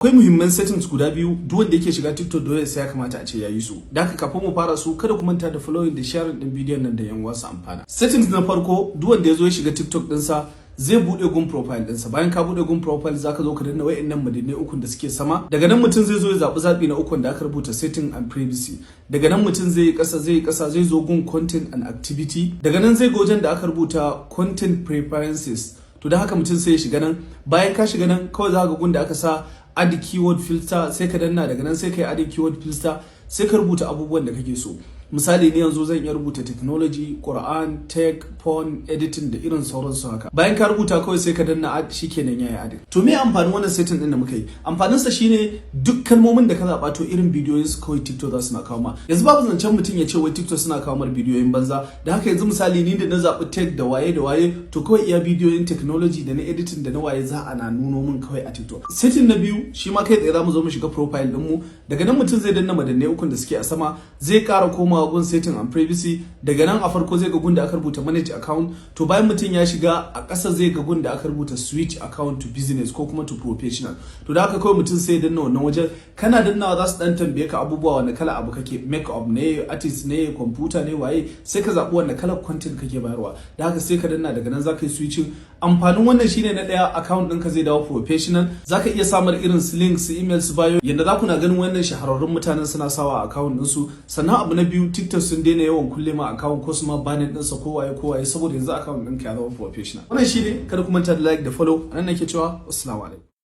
akwai muhimman settings guda biyu duk wanda yake shiga TikTok dole sai ya kamata a ce yayi su. Da haka kafin mu fara su kada ku manta da following da sharing din bidiyon nan da yan wasu amfana. Settings na farko duk wanda yazo ya shiga TikTok dinsa zai bude gun profile dinsa. Bayan ka bude gun profile zaka zo ka danna wayannan madinai ukun da suke sama. Daga nan mutum zai zo ya zabi na ukun da aka rubuta setting and privacy. Daga nan mutum zai zai zo gun content and activity. Daga nan zai ga wajen da aka rubuta content preferences. To da haka mutum sai ya shiga nan. Bayan ka shiga nan kawai za ka ga gun da aka sa add keyword filter, sai ka danna. Daga nan sai ka yi add keyword filter, sai ka rubuta abubuwan da kake so. Misali ne yanzu zan iya rubuta technology, Quran, tech, porn, editing da irin sauransu haka. Bayan ka rubuta kawai sai ka danna add, shikenan yayi add. To me amfanin wannan setting din da muka yi? Amfanin sa shine duk kalmomin da ka zaba to irin bidiyoyin su kawai TikTok za su na kawo ma. Yanzu babu zancen mutum ya ce wai TikTok suna kawo mar bidiyoyin banza. Da haka yanzu misali ni da na zabi tech da waye to kawai iya bidiyoyin technology da na editing da na waye za a na nuno min kawai a TikTok. Setting na biyu shi ma kai tsaye za mu zo mu shiga profile din mu. Daga nan mutum zai danna madannai ukun da suke a sama, zai kara komawa gun setting and privacy. Daga nan a farko zai ga gun da aka rubuta manage account. To bayan mutum ya shiga a ƙasa zai ga gun da aka rubuta switch account to business ko kuma to professional. To da haka kawai mutum sai ya danna wannan wajen. Kana dannawa za su dan tambaye ka abubuwa wanda kala abu kake, make up ne, artist ne, computer ne, waye, sai ka zabi wanda kalar content kake bayarwa. Da haka sai ka danna. Daga nan za ka yi switching. Amfanin wannan shine na daya, account ɗinka zai dawo professional. Za ka iya samar irin su links, emails, bio yanda za ku na ganin wannan shahararrun mutanen suna sawa a account ɗinsu. Sannan abu na biyu, TikTok sun daina yawan kulle ma account ko su ma banin ɗinsa ko waye saboda yanzu account ɗinka ya zama professional. Wannan shine, kada ku manta da like da follow. Anan nake cewa assalamu alaikum.